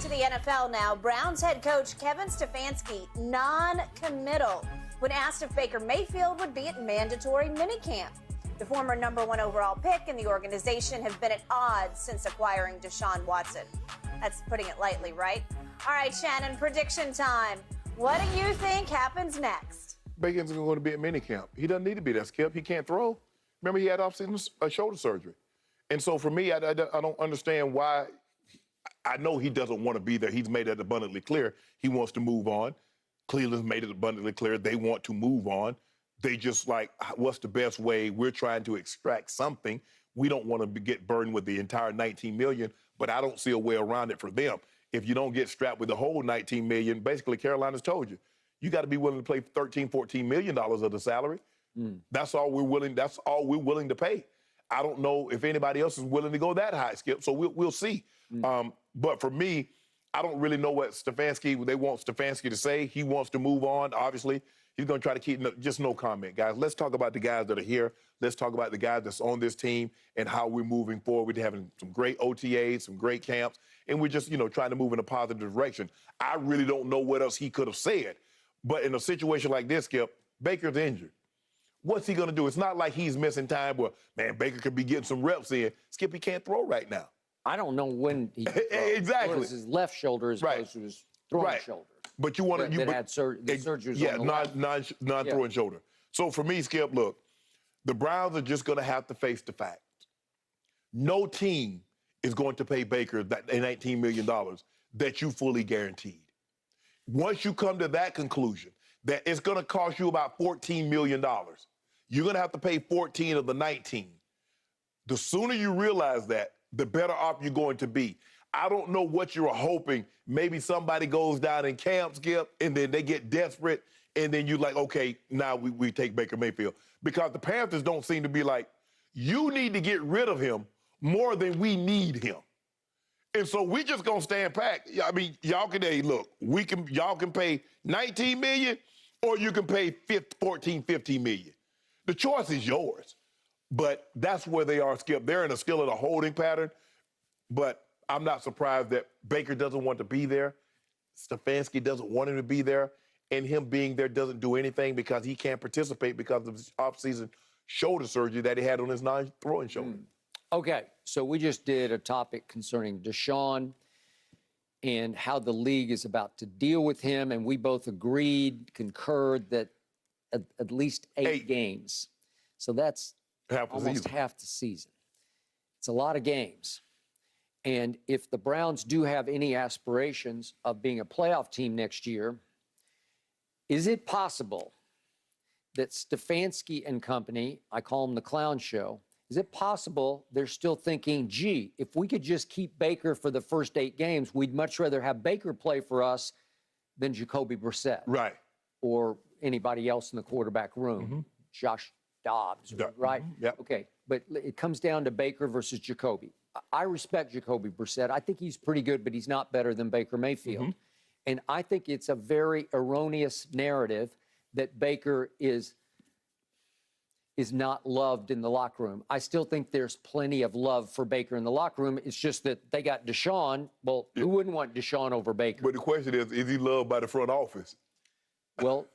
to the NFL now. Browns head coach Kevin Stefanski non-committal when asked if Baker Mayfield would be at mandatory minicamp. The former #1 overall pick and the organization have been at odds since acquiring Deshaun Watson. That's putting it lightly, right? All right, Shannon, prediction time. What do you think happens next? Baker's going to be at minicamp. He doesn't need to be there, Skip. He can't throw. Remember, he had off-season shoulder surgery. And so for me, I don't understand why. I know he doesn't want to be there. He's made that abundantly clear. He wants to move on. Cleveland's made it abundantly clear they want to move on. They just like, what's the best way? We're trying to extract something. We don't want to get burdened with the entire $19 million, but I don't see a way around it for them. If you don't get strapped with the whole $19 million, basically Carolina's told you, you got to be willing to play $13, $14 million of the salary. That's all we're willing. That's all we're willing to pay. I don't know if anybody else is willing to go that high, Skip. So we'll see. But for me, I don't really know what they want Stefanski to say. He wants to move on, obviously. He's going to try to keep just no comment, guys. Let's talk about the guys that are here. Let's talk about the guys that's on this team and how we're moving forward. We're having some great OTAs, some great camps, and we're just, trying to move in a positive direction. I really don't know what else he could have said. But in a situation like this, Skip, Baker's injured. What's he going to do? It's not like he's missing time where, man, Baker could be getting some reps in. Skip, he can't throw right now. I don't know when he exactly. It was his left shoulder as opposed to his throwing shoulder. But you want to... That had surgery. Yeah, non-throwing shoulder. So for me, Skip, look, the Browns are just going to have to face the fact. No team is going to pay Baker that $19 million that you fully guaranteed. Once you come to that conclusion, that it's going to cost you about $14 million, you're going to have to pay 14 of the 19. The sooner you realize that, the better off you're going to be. I don't know what you were hoping. Maybe somebody goes down in camp, Skip, and then they get desperate, and then you're like, okay, now we take Baker Mayfield. Because the Panthers don't seem to be like, you need to get rid of him more than we need him. And so we just gonna stand pat. I mean, y'all can, hey, look, y'all can pay $19 million or you can pay $14, $15 million. The choice is yours. But that's where they are, Skip. They're still in a holding pattern. But I'm not surprised that Baker doesn't want to be there. Stefanski doesn't want him to be there. And him being there doesn't do anything because he can't participate because of his offseason shoulder surgery that he had on his non-throwing shoulder. Okay, so we just did a topic concerning Deshaun and how the league is about to deal with him, and we both concurred that at least eight games. So that's almost half the season. It's a lot of games. And if the Browns do have any aspirations of being a playoff team next year, is it possible that Stefanski and company, I call them the clown show, is it possible they're still thinking, gee, if we could just keep Baker for the first 8 games, we'd much rather have Baker play for us than Jacoby Brissett. Right. Or anybody else in the quarterback room. Josh Dobbs, right? Yep. Okay, but it comes down to Baker versus Jacoby. I respect Jacoby Brissett. I think he's pretty good, but he's not better than Baker Mayfield. And I think it's a very erroneous narrative that Baker is not loved in the locker room. I still think there's plenty of love for Baker in the locker room. It's just that they got Deshaun. Well, who wouldn't want Deshaun over Baker? But the question is he loved by the front office? Well,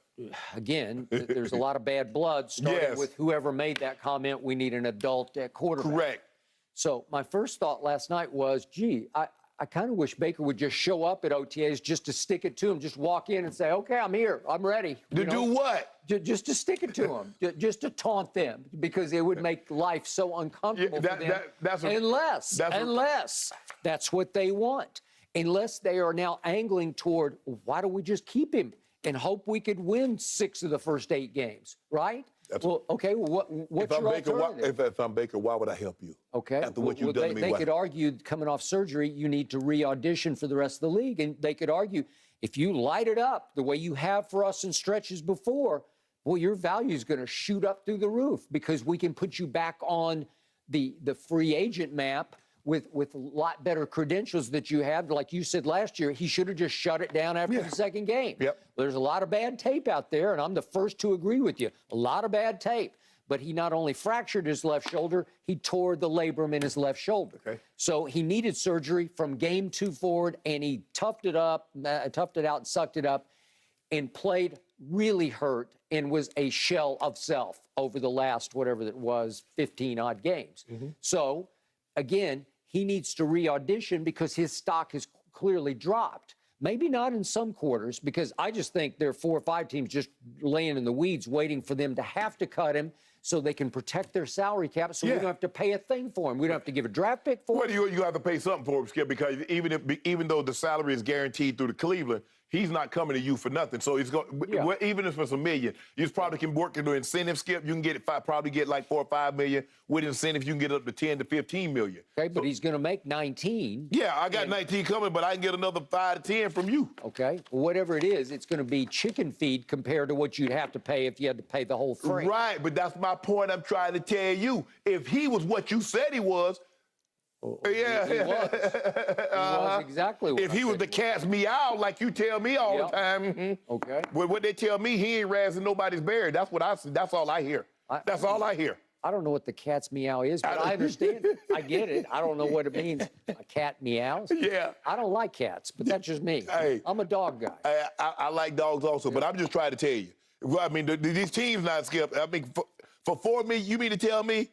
again, there's a lot of bad blood, starting with whoever made that comment, we need an adult at quarterback. Correct. So my first thought last night was, gee, I kind of wish Baker would just show up at OTAs just to stick it to him, just walk in and say, okay, I'm here, I'm ready. To do what? Just to stick it to them, just to taunt them, because it would make life so uncomfortable for them. Unless that's what they want. Unless they are now angling toward, why don't we just keep him and hope we could win 6 of the first 8 games, right? What's your alternative? If I'm Baker, why would I help you? Okay. After what you've done to me. They could argue, coming off surgery, you need to re-audition for the rest of the league. And they could argue, if you light it up the way you have for us in stretches before, well, your value is going to shoot up through the roof because we can put you back on the free agent map with a lot better credentials that you have. Like you said last year, he should have just shut it down after the second game. There's a lot of bad tape out there, and I'm the first to agree with you. A lot of bad tape. but he not only fractured his left shoulder, he tore the labrum in his left shoulder. Okay. So he needed surgery from game 2 forward, and he toughed it out and sucked it up and played really hurt and was a shell of self over the last, whatever it was, 15-odd games. So, again, he needs to re-audition because his stock has clearly dropped. Maybe not in some quarters, because I just think there are 4 or 5 teams just laying in the weeds waiting for them to have to cut him so they can protect their salary cap so we don't have to pay a thing for him. We don't have to give a draft pick for him. Well, you have to pay something for him, Skip, because even though the salary is guaranteed through the Cleveland, he's not coming to you for nothing. So he's going. Well, even if it's $1 million, you probably can work into incentive, Skip. You can get probably get like $4 or $5 million. With incentives, you can get up to 10 to 15 million. Okay, but he's going to make 19. Yeah, I got 19 coming, but I can get another 5 to 10 from you. Okay, well, whatever it is, it's going to be chicken feed compared to what you'd have to pay if you had to pay the whole $3. Right, but that's my point. I'm trying to tell you. If he was what you said he was. Yeah, He was. He was exactly what If he was the cat's meow, like you tell me all the time. Okay. Well, what they tell me, he ain't razzing nobody's bear. That's what I. That's all I hear. That's all I hear. I don't know what the cat's meow is, but I understand it. I get it. I don't know what it means. A cat meows? Yeah. I don't like cats, but that's just me. Hey. I'm a dog guy. I like dogs also, but I'm just trying to tell you. Well, I mean, these teams not, Skip. I mean, for $4 million, you mean to tell me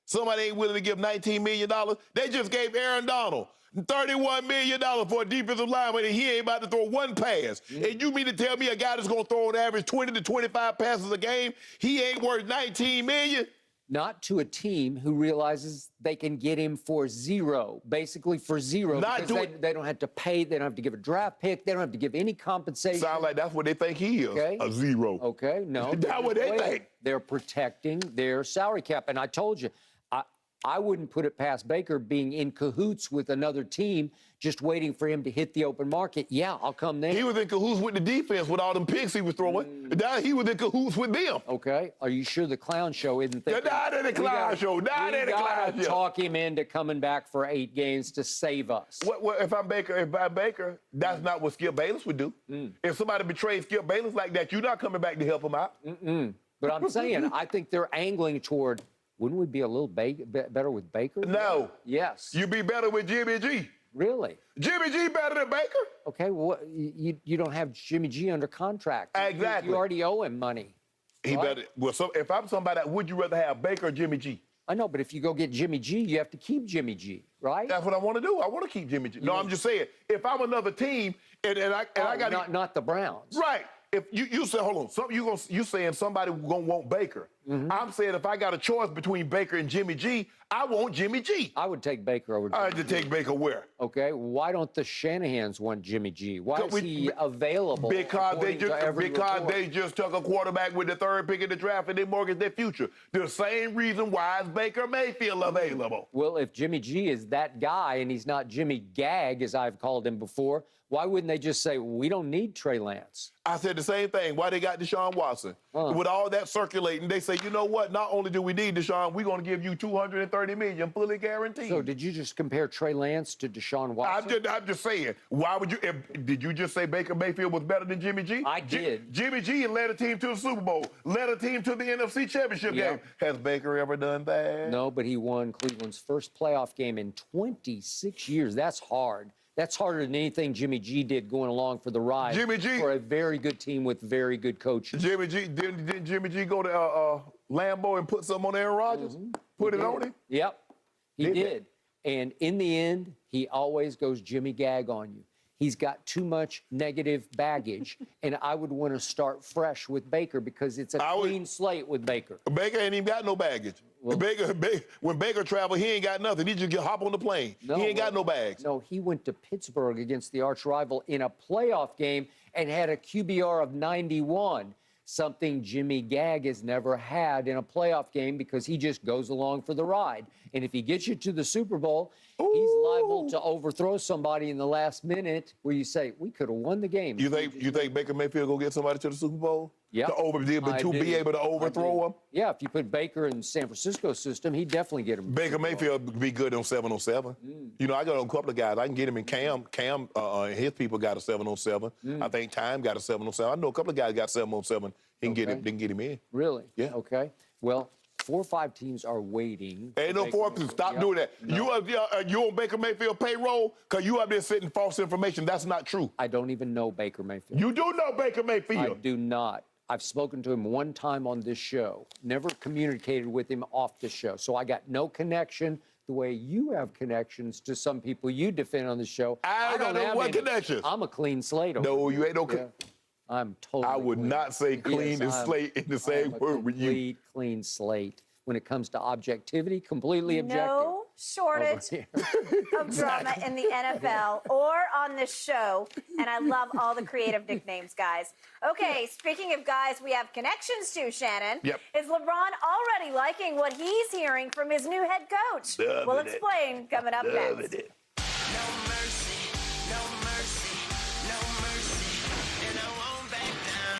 somebody ain't willing to give $19 million? They just gave Aaron Donald $31 million for a defensive lineman, and he ain't about to throw one pass. And you mean to tell me a guy that's going to throw on average 20 to 25 passes a game, he ain't worth $19 million? Not to a team who realizes they can get him for zero, basically for zero. Because they don't have to pay, they don't have to give a draft pick, they don't have to give any compensation. Sound like that's what they think he is, a zero. Okay, no. That's what they think. They're protecting their salary cap. And I told you, I wouldn't put it past Baker being in cahoots with another team, just waiting for him to hit the open market. Yeah, I'll come there. He was in cahoots with the defense with all them picks he was throwing. He was in cahoots with them. Okay. Are you sure the clown show isn't thinking? Not in the clown show. Not in the clown show. Talk him into coming back for 8 games to save us. Well, if I'm Baker, that's not what Skip Bayless would do. If somebody betrays Skip Bayless like that, you're not coming back to help him out. But I'm saying, I think they're angling toward, wouldn't we be a little better with Baker? No. Yes. You'd be better with Jimmy G. Really? Jimmy G better than Baker? Okay, well, you don't have Jimmy G under contract. Exactly. You already owe him money. He right? better. Well, so if I'm somebody, would you rather have Baker or Jimmy G? I know, but if you go get Jimmy G, you have to keep Jimmy G, right? That's what I want to do. I want to keep Jimmy G. No, I'm just saying, if I'm another team and I got not the Browns. Right. If you say, hold on, you saying somebody gonna want Baker. I'm saying if I got a choice between Baker and Jimmy G, I want Jimmy G. I would take Baker over Jimmy I had to take Baker where? Okay, why don't the Shanahans want Jimmy G? Why is he available? Because they just took a quarterback with the 3rd pick in the draft and they mortgaged their future. The same reason why is Baker Mayfield available. Well, if Jimmy G is that guy and he's not Jimmy Gag, as I've called him before, why wouldn't they just say, we don't need Trey Lance? I said the same thing. Why they got Deshaun Watson? With all that circulating, they say, you know what? Not only do we need Deshaun, we're going to give you $230 million, fully guaranteed. So did you just compare Trey Lance to Deshaun Watson? I'm just saying. Why would you? Did you just say Baker Mayfield was better than Jimmy G? I did. Jimmy G led a team to the Super Bowl, led a team to the NFC Championship game. Has Baker ever done that? No, but he won Cleveland's first playoff game in 26 years. That's hard. That's harder than anything Jimmy G did going along for the ride. Jimmy G for a very good team with very good coaches. Jimmy G didn't Jimmy G go to Lambeau and put something on Aaron Rodgers? Put it on him? Yep, he did. And in the end, he always goes Jimmy Gag on you. He's got too much negative baggage, and I would want to start fresh with Baker because it's a clean slate with Baker. Baker ain't even got no baggage. Well, when Baker traveled, he ain't got nothing. He just hop on the plane. He ain't got no bags. No, he went to Pittsburgh against the arch rival in a playoff game and had a QBR of 91. Something Jimmy Gag has never had in a playoff game because he just goes along for the ride. And if he gets you to the Super Bowl, he's liable to overthrow somebody in the last minute where you say, we could have won the game. You think Baker Mayfield will get somebody to the Super Bowl? Yeah. To be able to overthrow him? Yeah, if you put Baker in San Francisco's system, he'd definitely get him. Baker Mayfield would be good on 707. You know, I got a couple of guys. I can get him in Cam. Cam, his people got a 707. I think Time got a 707. I know a couple of guys got 707. They can get him in. Really? Yeah. Okay. Well, 4 or 5 teams are waiting. Ain't no fourth. Stop doing that. No. You on Baker Mayfield payroll because you up there sitting false information. That's not true. I don't even know Baker Mayfield. You do know Baker Mayfield. I do not. I've spoken to him one time on this show. Never communicated with him off the show. So I got no connection the way you have connections to some people you defend on the show. I don't have what connections. I'm a clean slate. No, you ain't no. I'm totally. I would clean. not say clean and slate in the same word with you. Complete clean slate. When it comes to objectivity, completely objective. No shortage of drama in the NFL or on this show. And I love all the creative nicknames, guys. Okay, speaking of guys we have connections to, Shannon, is LeBron already liking what he's hearing from his new head coach? We'll explain coming up next.